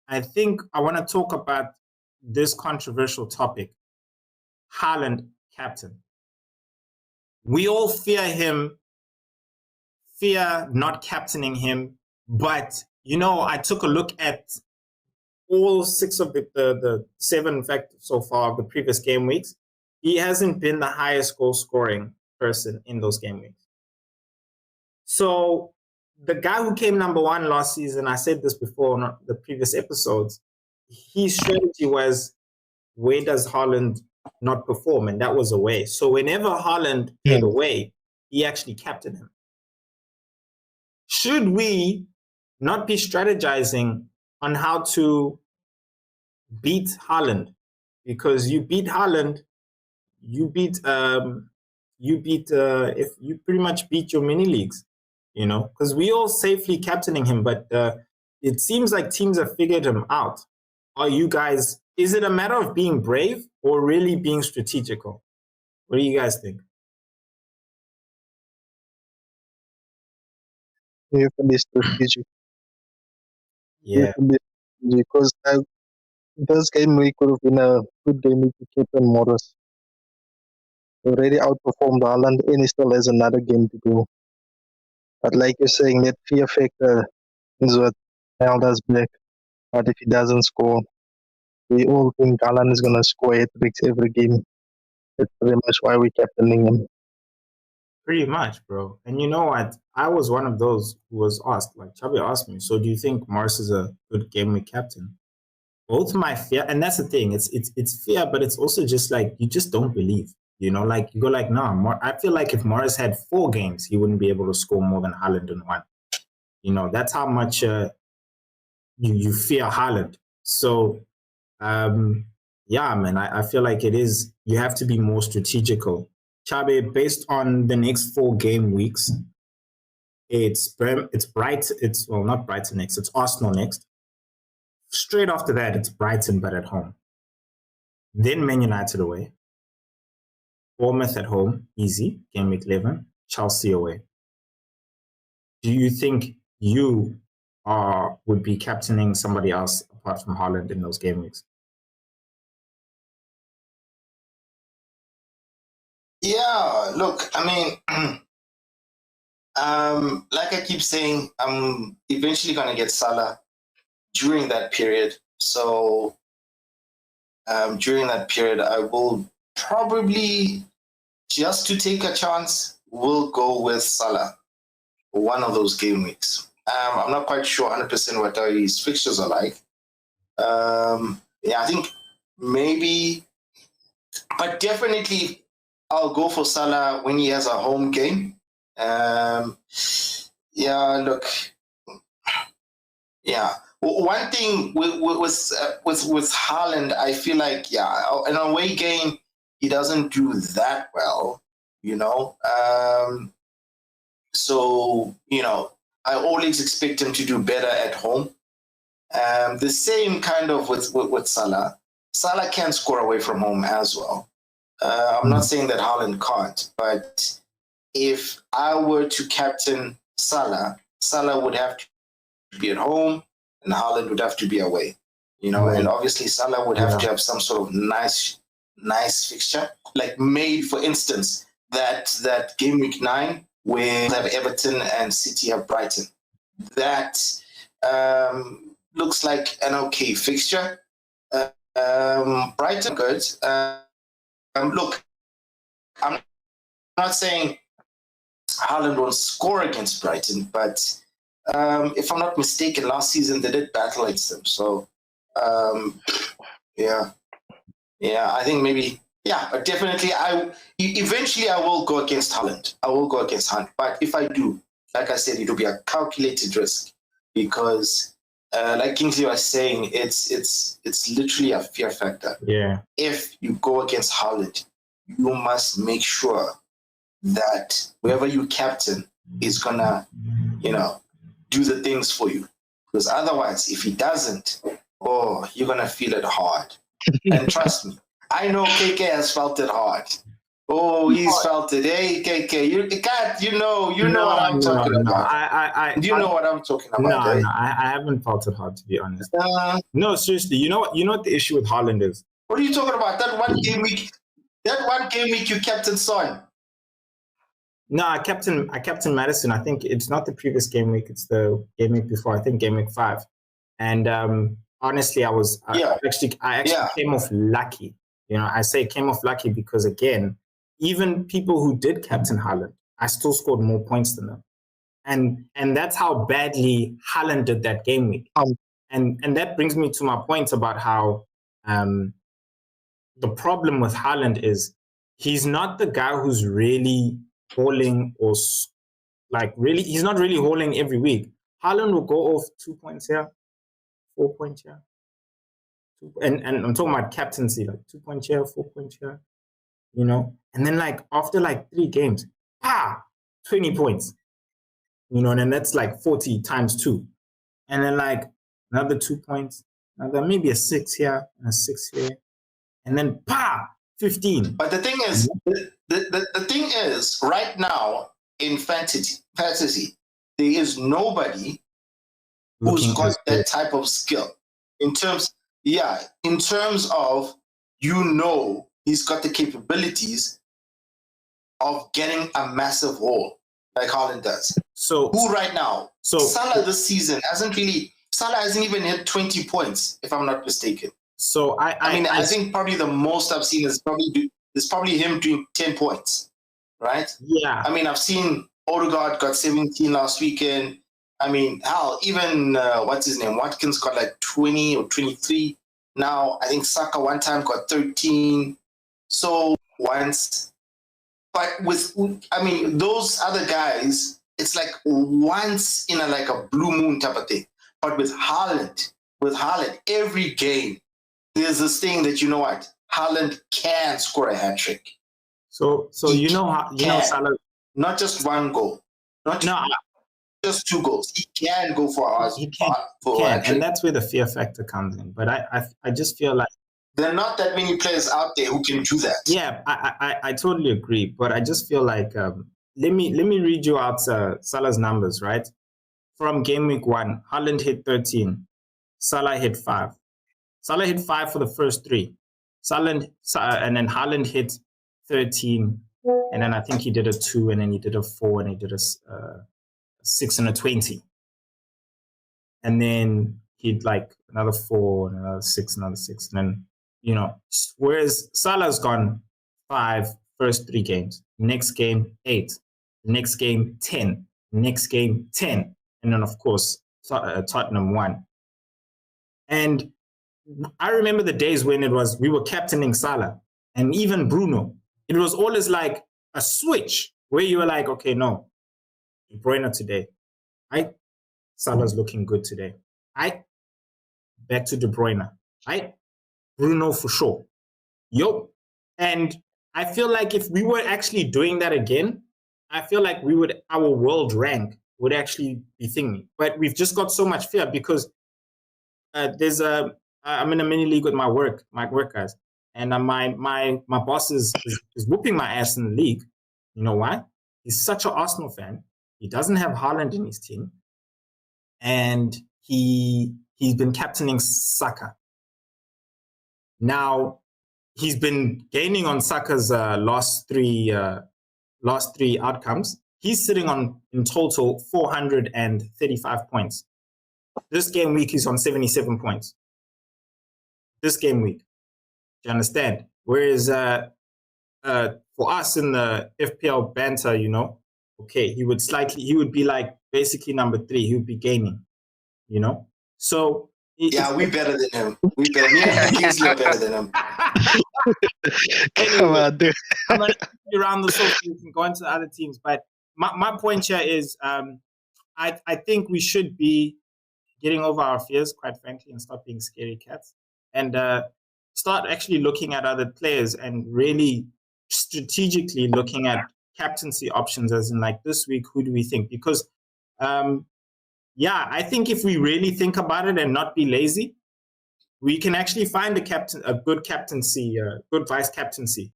I think I want to talk about this controversial topic. Haaland, captain. We all fear not captaining him. But, I took a look at all 6 of the 7, in fact, so far of the previous game weeks. He hasn't been the highest goal scoring person in those game weeks. So the guy who came number 1 last season, I said this before on the previous episodes, his strategy was, where does Haaland not perform? And that was away. So whenever Haaland played away, he actually captained him. Should we not be strategizing on how to beat Haaland? Because you beat Haaland, if you pretty much beat your mini leagues, because we all safely captaining him, but it seems like teams have figured him out. Are you guys? Is it a matter of being brave or really being strategical? What do you guys think? You have to be strategic. Yeah. Because this game week could have been a good game week to Captain Morris. He already outperformed Haaland and he still has another game to go. But like you're saying, that fear factor is what held us back. But if he doesn't score, we all think Haaland is going to score hat-tricks every game. That's pretty much why we're captaining him. Pretty much, bro. And you know what? I was one of those who was asked, like Chabi asked me, so do you think Morris is a good game week captain? Both my fear, and that's the thing, it's fear, but it's also just like, you just don't believe. Like you go like, no, I feel like if Morris had 4 games, he wouldn't be able to score more than Haaland in 1. That's how much you fear Haaland. So, yeah, man, I feel like it is, you have to be more strategical. Chabe, based on the next 4 game weeks, it's not Brighton next, it's Arsenal next. Straight after that, it's Brighton, but at home. Then Man United away. Bournemouth at home, easy, game week 11. Chelsea away. Do you think you would be captaining somebody else apart from Haaland in those game weeks? Yeah, look, I mean, like I keep saying, I'm eventually going to get Salah during that period. So during that period, I will probably, just to take a chance, will go with Salah for one of those game weeks. I'm not quite sure 100% what his fixtures are like. Yeah, I think maybe, but definitely I'll go for Salah when he has a home game. Yeah, look, yeah. One thing with Haaland, I feel like, yeah, an away game, he doesn't do that well, So, I always expect him to do better at home. The same kind of with Salah. Salah can score away from home as well. I'm not saying that Haaland can't, but if I were to captain Salah, Salah would have to be at home and Haaland would have to be away. And obviously Salah would have to have some sort of nice fixture. Like made, for instance, that game week 9 where we have Everton and City have Brighton. That looks like an okay fixture. Brighton good. Look, I'm not saying Haaland will score against Brighton, but if I'm not mistaken, last season they did battle against them. So, yeah, I think maybe, yeah, but definitely eventually I will go against Haaland. I will go against Haaland. But if I do, like I said, it will be a calculated risk because, like Kingsley was saying, it's literally a fear factor. Yeah. If you go against Haaland, you must make sure that whoever you captain is gonna, do the things for you. Because otherwise, if he doesn't, you're gonna feel it hard. And trust me, I know KK has felt it hard. Oh, he's felt it. Hey, KK, you can't. You know what I'm talking about. You know what I'm talking about. No, I haven't felt it hard, to be honest. No, seriously. You know what the issue with Haaland is? What are you talking about? That one game week you captain Son. No, I captain Madison. I think it's not the previous game week; it's the game week before. I think game week 5. And honestly, I actually came off lucky. You know, I say came off lucky because again, even people who did captain Haaland, I still scored more points than them. And that's how badly Haaland did that game week. And that brings me to my point about how the problem with Haaland is he's not the guy who's really hauling or he's not really hauling every week. Haaland will go off 2 points here, 4 points here. And I'm talking about captaincy, like 2 points here, 4 points here, you know? And then after 3 games, 20 points. You know, and then that's 40 times 2. And then another 2 points, another maybe a 6 here and a 6 here. And then 15. But the thing is, the thing is, right now in fantasy, there is nobody who's got that type of skill. In terms of, he's got the capabilities of getting a massive haul like Haaland does. So who right now? So Salah this season hasn't even hit 20 points, if I'm not mistaken. So I think probably the most I've seen is probably him doing 10 points, right? Yeah. I mean, I've seen Odegaard got 17 last weekend. I mean, hell, even what's his name? Watkins got 20 or 23. Now, I think Saka one time got 13. So once, but those other guys, it's once in a blue moon type of thing. But with Haaland, every game, there's this thing that Haaland can score a hat trick. So Salah, not just one goal, just 2 goals. He can go for a hat trick. And that's where the fear factor comes in. But I just feel like there are not that many players out there who can do that. Yeah, I totally agree. But I just feel like let me read you out Salah's numbers, right? From game week 1, Haaland hit 13, Salah hit 5. Salah hit 5 for the first 3. And then Haaland hit 13, and then I think he did a 2, and then he did a 4, and he did a 6 and a 20. And then he'd another 4, and another 6, another 6, and then, whereas Salah's gone 5 first 3 games, next game 8, next game 10, next game 10, and then of course Tottenham won. And I remember the days when we were captaining Salah and even Bruno. It was always a switch where you were okay, no, De Bruyne today. Salah's looking good today. Back to De Bruyne. Bruno for sure. And I feel like if we were actually doing that again, I feel like our world rank would actually be thingy. But we've just got so much fear because I'm in a mini league with my work guys, and my boss is whooping my ass in the league. You know why? He's such an Arsenal fan. He doesn't have Haaland in his team, and he's been captaining Saka. Now he's been gaining on Saka's last three outcomes. He's sitting on in total 435 points. This game week he's on 77 points. This game week. Do you understand? Whereas for us in the FPL banter, okay, he would be basically number 3. He would be gaining, So we better than him. Me and Kingsley are better than him. Come on, dude. I'm going to be around the social and go into other teams. But my point here is I think we should be getting over our fears, quite frankly, and stop being scaredy cats. And start actually looking at other players and really strategically looking at captaincy options as in this week, who do we think? Because, I think if we really think about it and not be lazy, we can actually find a good captaincy, good vice captaincy